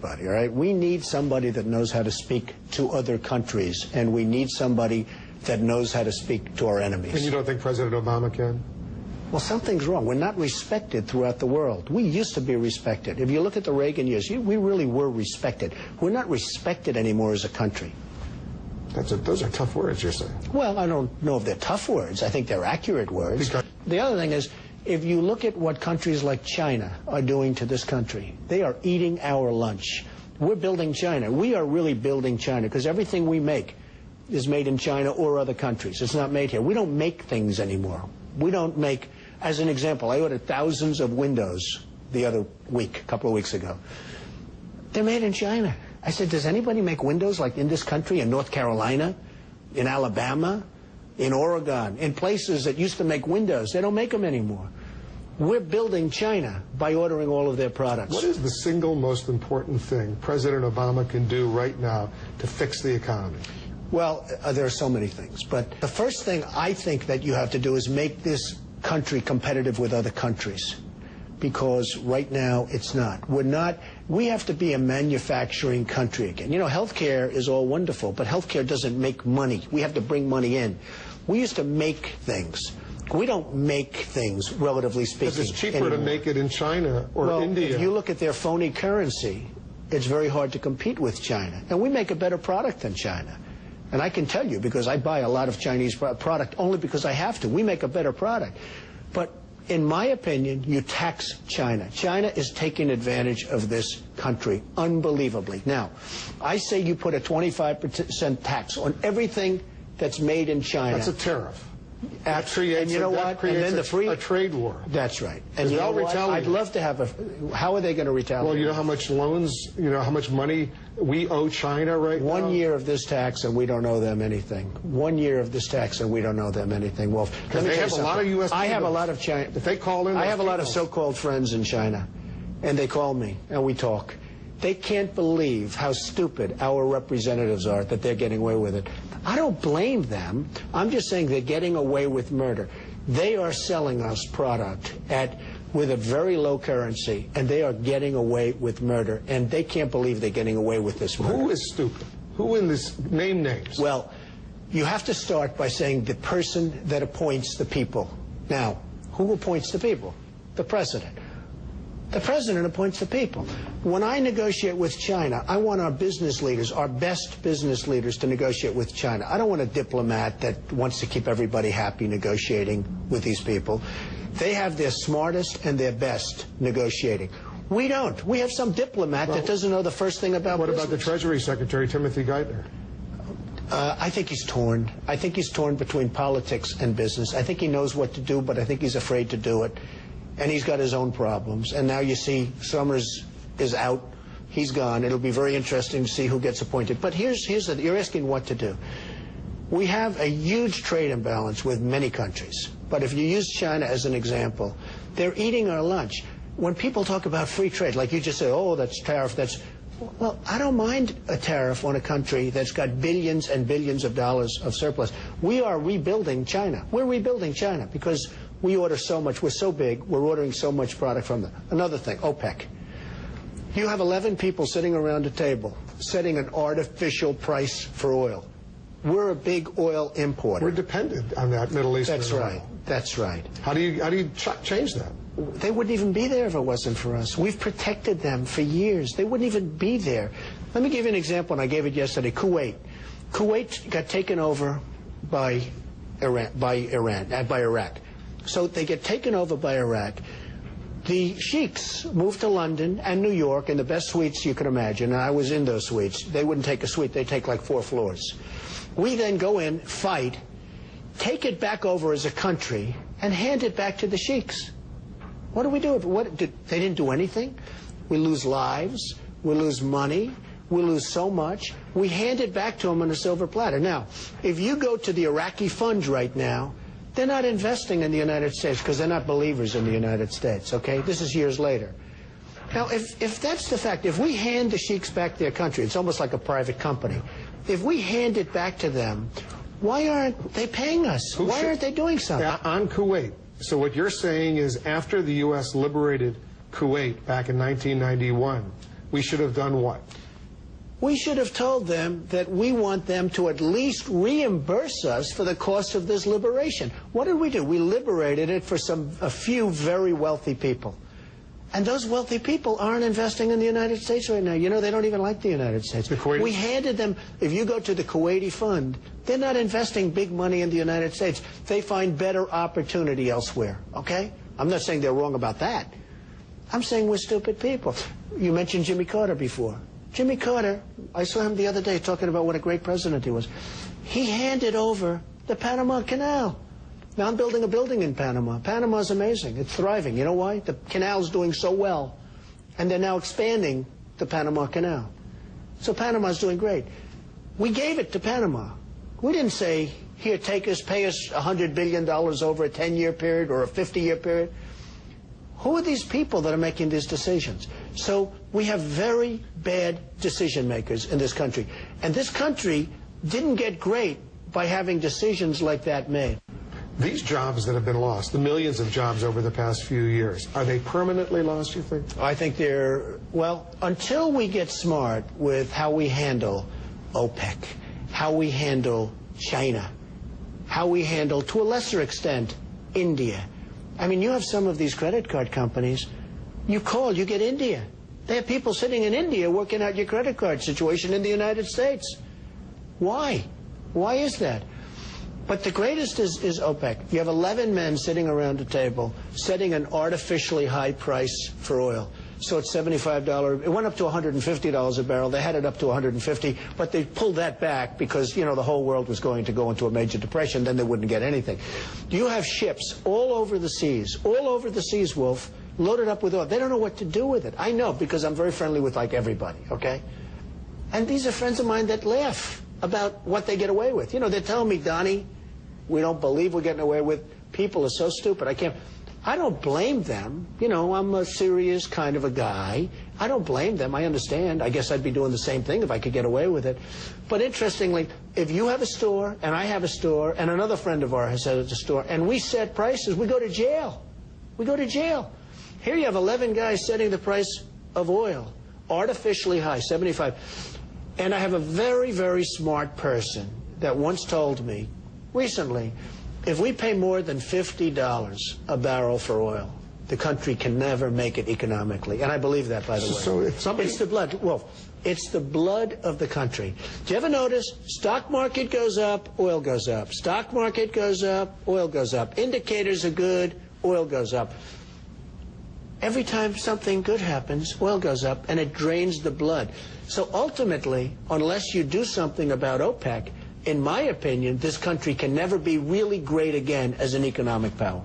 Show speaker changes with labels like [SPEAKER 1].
[SPEAKER 1] All right, we need somebody that knows how to speak to other countries, and we need somebody that knows how to speak to our enemies.
[SPEAKER 2] And you don't think President Obama can?
[SPEAKER 1] Well, something's wrong. We're not respected throughout the world. We used to be respected. If you look at the Reagan years, we really were respected. We're not respected anymore as a country.
[SPEAKER 2] Those are tough words you're saying.
[SPEAKER 1] Well, I don't know if they're tough words. I think they're accurate words. The other thing is, if you look at what countries like China are doing to this country, they are eating our lunch. We're building China. We are really building China because everything we make is made in China or other countries. It's not made here. We don't make things anymore. We don't make, as an example, I ordered thousands of windows the other week, a couple of weeks ago. They're made in China. I said, does anybody make windows like in this country, in North Carolina, in Alabama, in Oregon, in places that used to make windows? They don't make them anymore. We're building China by ordering all of their products.
[SPEAKER 2] What is the single most important thing President Obama can do right now to fix the economy?
[SPEAKER 1] Well, there are so many things. But the first thing I think that you have to do is make this country competitive with other countries. Because right now it's not. We have to be a manufacturing country again. You know, healthcare is all wonderful, but healthcare doesn't make money. We have to bring money in. We used to make things. We don't make things, relatively speaking,
[SPEAKER 2] because it's cheaper
[SPEAKER 1] anymore.
[SPEAKER 2] To make it in China or India.
[SPEAKER 1] If you look at their phony currency, it's very hard to compete with China. And we make a better product than China. And I can tell you, because I buy a lot of Chinese product only because I have to. We make a better product. But in my opinion, you tax China. China is taking advantage of this country unbelievably. Now, I say you put a 25% tax on everything that's made in China.
[SPEAKER 2] That's a tariff.
[SPEAKER 1] And you know what? And then
[SPEAKER 2] a trade war.
[SPEAKER 1] That's right. And you know what? I'd love to have how are they going to retaliate?
[SPEAKER 2] Well, you know how much loans, you know how much money we owe China right now?
[SPEAKER 1] 1 year of this tax and we don't owe them anything. 1 year of this tax and we don't owe them anything. Well, let me
[SPEAKER 2] they
[SPEAKER 1] tell
[SPEAKER 2] have
[SPEAKER 1] you
[SPEAKER 2] a lot of U.S.
[SPEAKER 1] I have a lot of China.
[SPEAKER 2] If they call in,
[SPEAKER 1] I have a lot of so-called friends in China, and they call me and we talk. They can't believe how stupid our representatives are that they're getting away with it. I don't blame them. I'm just saying they're getting away with murder. They are selling us product with a very low currency, and they are getting away with murder, and they can't believe they're getting away with this murder.
[SPEAKER 2] Who is stupid? Who in this name names?
[SPEAKER 1] Well, you have to start by saying the person that appoints the people. Now, who appoints the people? The president. The president appoints the people. When I negotiate with China, I want our business leaders, our best business leaders, to negotiate with China. I don't want a diplomat that wants to keep everybody happy negotiating with these people. They have their smartest and their best negotiating. We don't. We have some diplomat that doesn't know the first thing about business.
[SPEAKER 2] What about the Treasury Secretary, Timothy Geithner?
[SPEAKER 1] I think he's torn. I think he's torn between politics and business. I think he knows what to do, but I think he's afraid to do it. And he's got his own problems. And now you see Summers is out. He's gone. It'll be very interesting to see who gets appointed. But you're asking what to do. We have a huge trade imbalance with many countries. But if you use China as an example, they're eating our lunch. When people talk about free trade, like you just said, oh, that's tariff, well, I don't mind a tariff on a country that's got billions and billions of dollars of surplus. We are rebuilding China. We're rebuilding China because we order so much. We're so big. We're ordering so much product from them. Another thing, OPEC. You have 11 people sitting around a table setting an artificial price for oil. We're a big oil importer.
[SPEAKER 2] We're dependent on that Middle Eastern
[SPEAKER 1] That's
[SPEAKER 2] oil.
[SPEAKER 1] right. That's right.
[SPEAKER 2] How do you change that?
[SPEAKER 1] They wouldn't even be there if it wasn't for us. We've protected them for years. They wouldn't even be there. Let me give you an example, and I gave it yesterday. Kuwait. Kuwait got taken over by Iraq. So they get taken over by Iraq. The sheiks moved to London and New York in the best suites you could imagine. And I was in those suites. They wouldn't take a suite. They'd take like 4 floors. We then go in, fight, take it back over as a country, and hand it back to the sheiks. What do we do? They didn't do anything. We lose lives. We lose money. We lose so much. We hand it back to them on a silver platter. Now, if you go to the Iraqi funds right now, they're not investing in the United States because they're not believers in the United States, okay? This is years later. Now, if that's the fact, if we hand the sheiks back their country, it's almost like a private company. If we hand it back to them, why aren't they paying us? Why aren't they doing something?
[SPEAKER 2] On Kuwait. So what you're saying is after the U.S. liberated Kuwait back in 1991, we should have done what?
[SPEAKER 1] We should have told them that we want them to at least reimburse us for the cost of this liberation. What did we do? We liberated it for a few very wealthy people. And those wealthy people aren't investing in the United States right now. You know, they don't even like the United States. We handed them, if you go to the Kuwaiti fund, they're not investing big money in the United States. They find better opportunity elsewhere, okay? I'm not saying they're wrong about that. I'm saying we're stupid people. You mentioned Jimmy Carter before. Jimmy Carter, I saw him the other day talking about what a great president he was. He handed over the Panama Canal. Now I'm building a building in Panama. Panama's amazing. It's thriving. You know why? The canal's doing so well. And they're now expanding the Panama Canal. So Panama's doing great. We gave it to Panama. We didn't say, here, take us, pay us $100 billion over a 10-year period or a 50-year period. Who are these people that are making these decisions? So we have very bad decision makers in this country. And this country didn't get great by having decisions like that made.
[SPEAKER 2] These jobs that have been lost, the millions of jobs over the past few years, are they permanently lost, you think?
[SPEAKER 1] I think they're, well, until we get smart with how we handle OPEC, how we handle China, how we handle, to a lesser extent, India. I mean, you have some of these credit card companies, you call, you get India. They have people sitting in India working out your credit card situation in the United States. Why? Why is that? But the greatest is OPEC. You have 11 men sitting around a table setting an artificially high price for oil. So it's $75. It went up to $150 a barrel. They had it up to $150, but they pulled that back because, you know, the whole world was going to go into a major depression. Then they wouldn't get anything. You have ships all over the seas, Wolf, loaded up with oil. They don't know what to do with it. I know, because I'm very friendly with, like, everybody, okay? And these are friends of mine that laugh about what they get away with. You know, they're telling me, Donnie, we don't believe we're getting away with. People are so stupid. I don't blame them. You know, I'm a serious kind of a guy. I don't blame them. I understand. I guess I'd be doing the same thing if I could get away with it. But interestingly, if you have a store, and I have a store, and another friend of ours has a store, and we set prices, we go to jail. We go to jail. Here you have 11 guys setting the price of oil, artificially high, 75. And I have a very, very smart person that once told me recently, if we pay more than $50 a barrel for oil, the country can never make it economically. And I believe that, by the way.
[SPEAKER 2] So if somebody...
[SPEAKER 1] It's the blood. Well, it's the blood of the country. Do you ever notice stock market goes up, oil goes up. Stock market goes up, oil goes up. Indicators are good, oil goes up. Every time something good happens, oil goes up, and it drains the blood. So ultimately, unless you do something about OPEC, in my opinion, this country can never be really great again as an economic power.